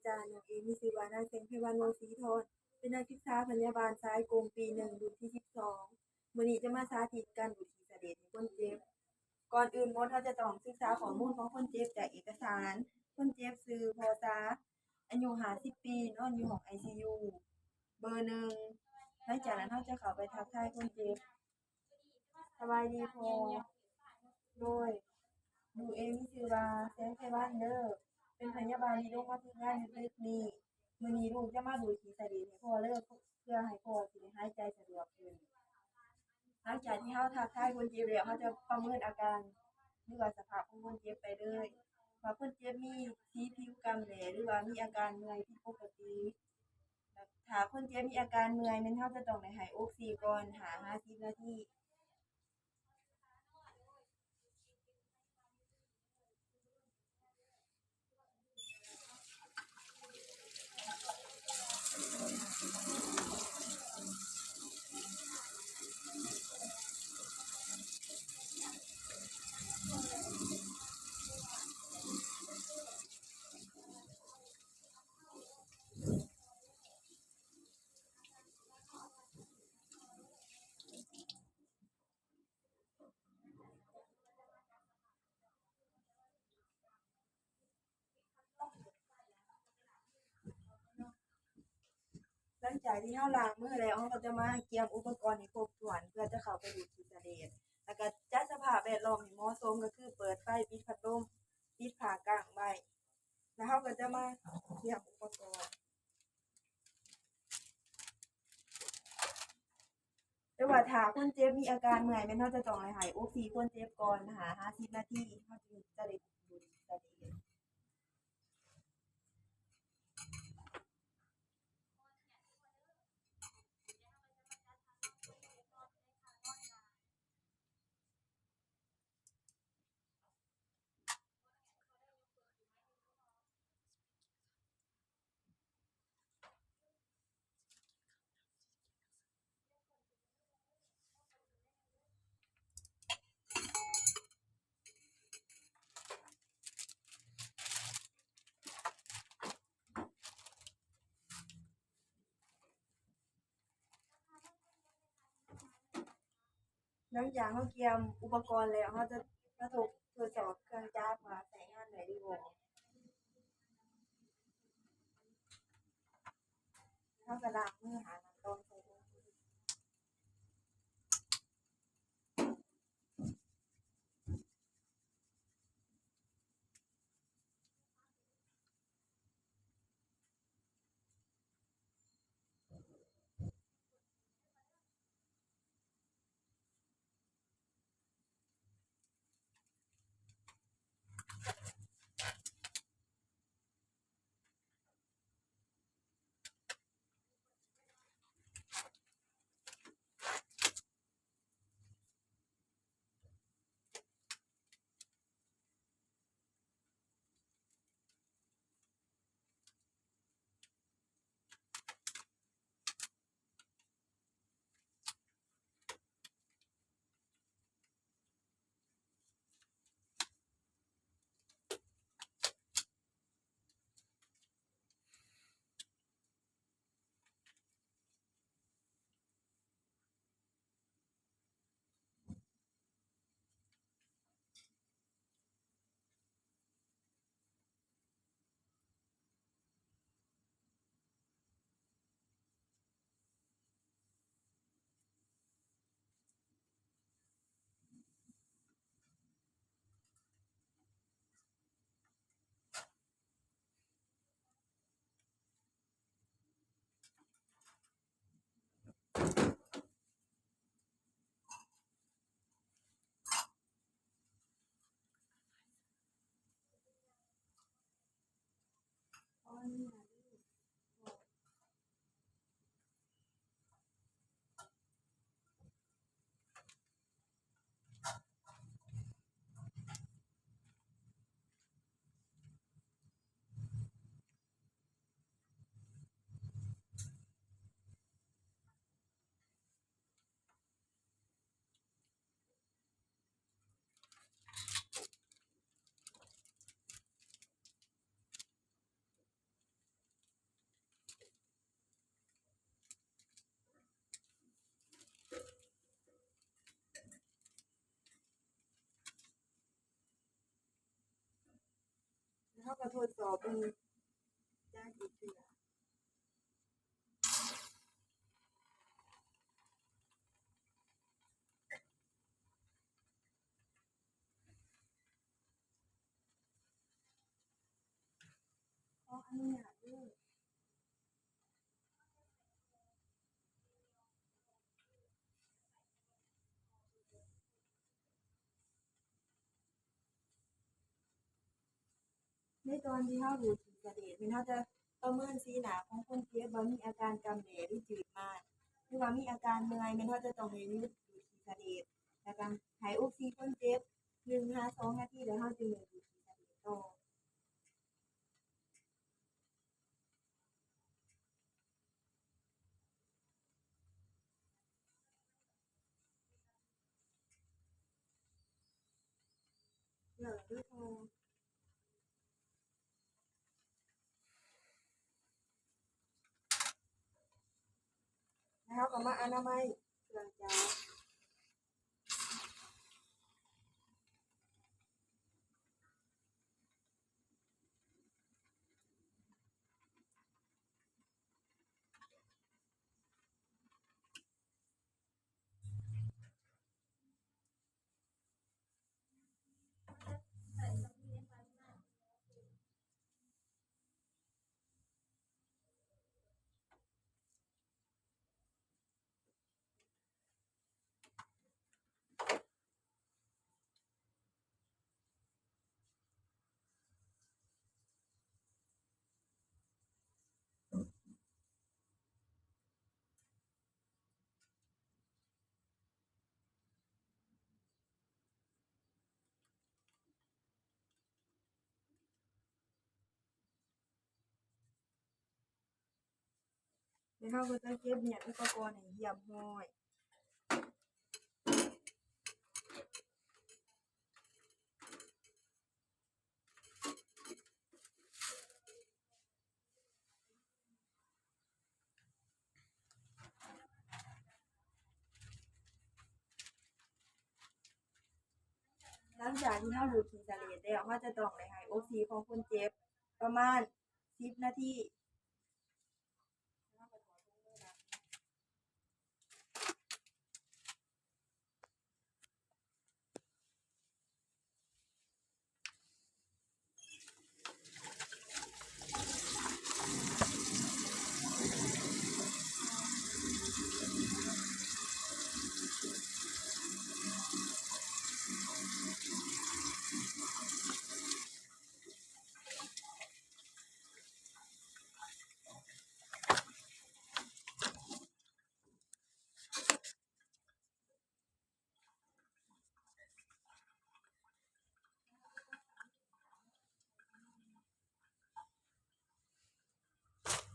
จารย์น้องเอมีชื่อว่านางแสงเทวันวงศ์ศรีทรเป็นนักศึกษาพยาบาลสายกงปีหนึ่งรุ่นที่12มื้อนี้จะมาสาธิตการดูดขี้เสลดให้คนเจ็บก่อนอื่นหมอเราจะต้องศึกษาข้อมูลของคนเจ็บจากเอกสารคนเจ็บชื่อพอสาอายุ50ปีนอนอยู่ห้อง ICU เบอร์หนึ่งหลังจากนั้นเราจะเข้าไปทักทายคนเจ็บสบายดีพอโดย หนูเองมีชื่อว่าแสงไพวันเด้อเป็นพยาบาลที่โรงพยาบาลอยู่ตึกนี้มื้อนี้ลูกจะมาดูดขี้ใส่ดินให้พ่อเด้อเพื่อให้พ่อสิได้หายใจสะดวกขึ้นหลังจากที่เราทักทายคนเจ็บแล้วเราจะประเมินอาการหรือว่าสภาพของคนเจ็บไปเลยว่าคนเจ็บมีสีผิวกำแหลหรือว่ามีอาการเมื่อยผิดปกติแบบถ้าคนเจ็บมีอาการเมื่อยแม่นเราจะต้องได้ให้ออกซิก่อน50นาทีหลังจากที่เราล้างมือแล้วเราก็จะมาเตรียมอุปกรณ์ให้ครบถ้วนเพื่อจะเข้าไปดูดขี้เสลดแล้วก็จัดสภาพแวดล้อมให้เหมาะสมก็คือเปิดไฟปิดพัดลมปิดผ้ากางไว้แล้วเราก็จะมาเตรียมอุปกรณ์แต่ว่าถ้าคนเจ็บมีอาการเมื่อยแม่นเราจะต้องให้ออกซิคนเจ็บก่อน50นาทีเราจึงจะได้ดูดขี้เสลดหลังจากเราเตรียมอุปกรณ์แล้วเราจะมาทดสอบเครื่องจักรว่าใช้งานได้หรือบ่เราก็ล้างมือน้ำต้มใส่ถุง ห เขาก็ทดสอบเบิ่งจ้ากี่เทื่อขออนุญาตเด้อในตอนที่เราดูทีเสด็จเราจะประเมินสีหน้าของคนเจ็บว่ามีอาการกำเดหรือจืดมากหรือว่ามีอาการเมื่อยเราจะต้องให้หยุดดูทีเสด็จแล้วก็ให้ออกซิคนเจ็บ1-2นาทีแล้วเราจึงได้ดูทีเสด็จต่อแล้วด้วยโทรแล้วเราก็มาอนามัยเครื่องจักร แล้วเราก็จะเก็บเนี่ยอุปกรณ์ให้เรียบร้อยหลังจากที่เราดูดฉี่เสลดแล้วเราจะต้องได้ให้ออกซิของคนเจ็บประมาณ10นาที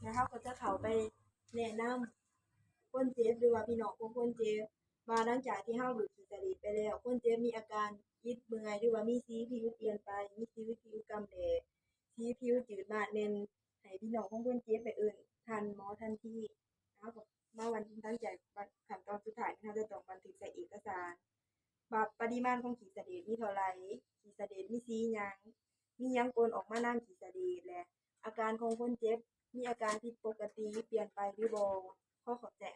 แล้วเราก็จะเข้าไปแนะนำคนเจ็บหรือว่าพี่น้องของคนเจ็บว่าหลังจากที่เราดูดฉี่เสลดไปแล้วคนเจ็บมีอาการอิดเมื่อยหรือว่ามีสีผิวเปลี่ยนไปมีสีผิวกำเดสีผิวจืดมากแน่นให้พี่น้องของคนเจ็บไปเอิ้นทันหมอทันทีเราก็มาวันหลังจากขั้นตอนสุดท้ายเราจะต้องบันทึกใส่เอกสารว่าปริมาณของขี้เสลดมีเท่าไรขี้เสลดมีสีหยังมีหยังปนออกมานำขี้เสลดและอาการของคนเจ็บมีอาการผิดปกติเปลี่ยนไปหรือบ่ขอแจ้ง